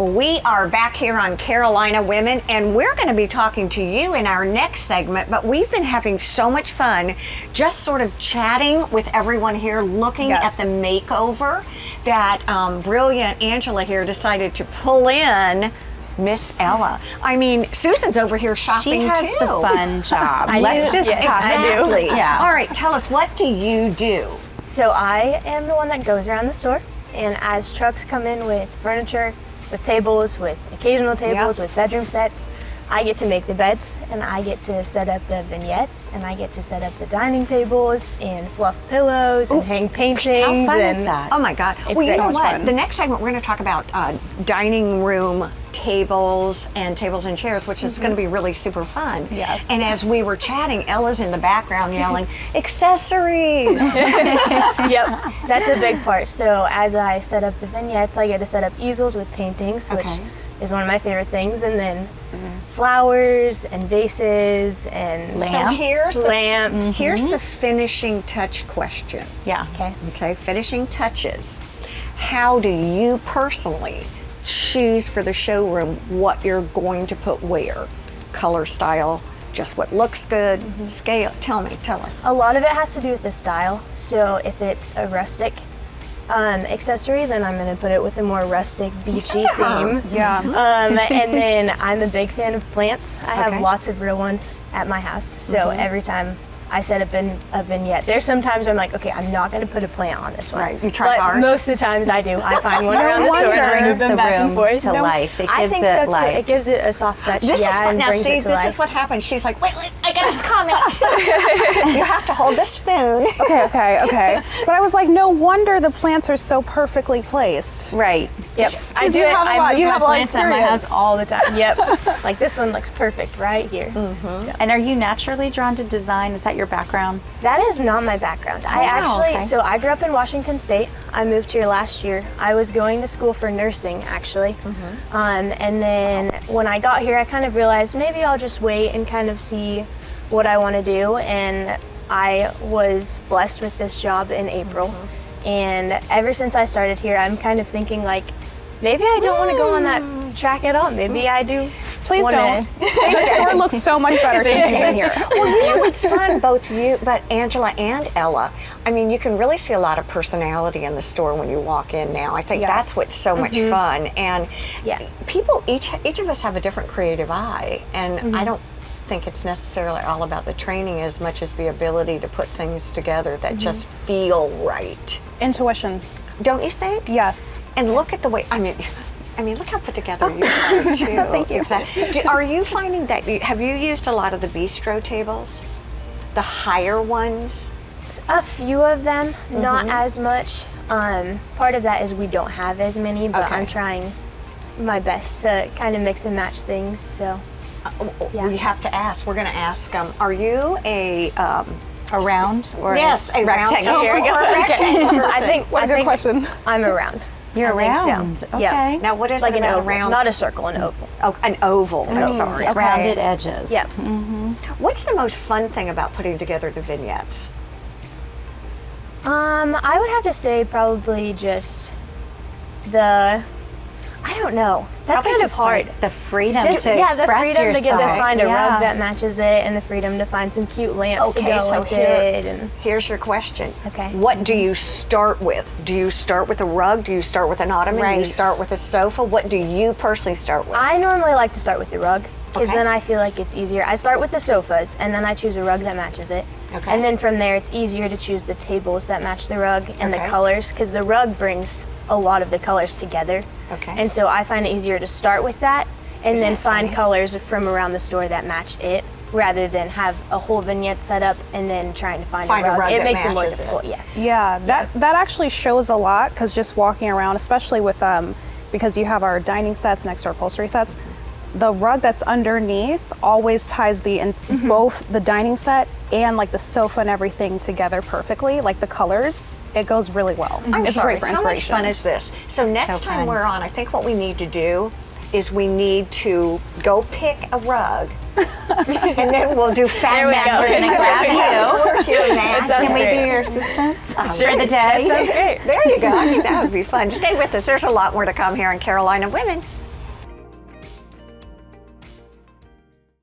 We are back here on Carolina Women, and we're going to be talking to you in our next segment, but we've been having so much fun just sort of chatting with everyone here, looking at the makeover that brilliant Angela here decided to pull in Miss Ella. I mean, Susan's over here shopping too. She has the fun job. Let's just talk. Exactly. Yeah. All right, tell us, what do you do? So I am the one that goes around the store, and as trucks come in with furniture, with tables, with occasional tables, with bedroom sets, I get to make the beds, and I get to set up the vignettes, and I get to set up the dining tables and fluff pillows and hang paintings. How fun is that? Oh my God. Well, you know what? The next segment, we're going to talk about dining room tables and chairs, which is going to be really super fun. Yes. And as we were chatting, Ella's in the background yelling, accessories. Yep, that's a big part. So as I set up the vignettes, I get to set up easels with paintings, which is one of my favorite things, and then flowers and vases and lamps. So here's the finishing touch question. Yeah. Okay, finishing touches. How do you personally choose for the showroom what you're going to put where? Color, style, just what looks good, scale. Tell us. A lot of it has to do with the style. So if it's a rustic accessory, then I'm going to put it with a more rustic, beachy theme. Yeah. And then I'm a big fan of plants. I have lots of real ones at my house. So every time I set up a vignette, there's sometimes I'm like, okay, I'm not going to put a plant on this one. Right. You try hard. Most of the times I do. I find one around the store and brings move them the back and room forth. to life. It I gives think it so too. life. It gives it a soft touch. This is what, now brings see, it to this life. is what happens. She's like, wait, I got to comment. You have to hold the spoon. Okay. But I was like, no wonder the plants are so perfectly placed. Right. Yep. I do you it. have a lot- I you move have my a lot of plants at my experience. house all the time. Yep. Like this one looks perfect right here. And are you naturally drawn to design? Is that your background? That is not my background. So I grew up in Washington State. I moved here last year. I was going to school for nursing, actually. And then when I got here, I kind of realized maybe I'll just wait and kind of see what I want to do. And I was blessed with this job in April. And ever since I started here, I'm kind of thinking like, maybe I don't want to go on that track at all. Maybe I do. Please don't. The store looks so much better since you've been here. Well, you know, it's fun, both you, but Angela and Ella. I mean, you can really see a lot of personality in the store when you walk in now. I think that's what's so much fun. And people, each of us have a different creative eye. And I don't think it's necessarily all about the training as much as the ability to put things together that just feel right. Intuition. Don't you think? Yes. And look at the way, I mean, look how put together you are too. Thank you. Exactly. Are you finding that, have you used a lot of the bistro tables? The higher ones? A few of them, not as much. Part of that is we don't have as many, but I'm trying my best to kind of mix and match things, so. We have to ask, we're gonna ask, are you a round or a rectangle? Here we go. Rectangle. I think Good question. I'm a round. You're I think round. so. Okay. Yeah. Now, what is Like it an about oval, a round? not a circle, an oval. Oh, an oval. I'm sorry. Just rounded edges. Yep. What's the most fun thing about putting together the vignettes? I would have to say probably just I don't know. That's Probably kind of just hard. like the freedom Just, to the express freedom to get yourself. to find a rug that matches it, and the freedom to find some cute lamps to go with it. And here's your question. Okay. What do you start with? Do you start with a rug? Do you start with an ottoman? Do you start with a sofa? What do you personally start with? I normally like to start with the rug, because then I feel like it's easier. I start with the sofas, and then I choose a rug that matches it. Okay. And then from there, it's easier to choose the tables that match the rug and the colors, because the rug brings a lot of the colors together. Okay. And so I find it easier to start with that and then find colors from around the store that match it, rather than have a whole vignette set up and then trying to find a rug. It that makes it more matches difficult, Yeah, that actually shows a lot, because just walking around, especially with because you have our dining sets next to our upholstery sets, the rug that's underneath always ties both the dining set and like the sofa and everything together perfectly. Like the colors, it goes really well. It's great for How much inspiration. fun is this? So next time we're on, I think what we need to do is we need to go pick a rug and then we'll do fast match. We're gonna grab you. Can we be your assistants for the day? That sounds great. There you go. I think that would be fun. Stay with us. There's a lot more to come here on Carolina Women.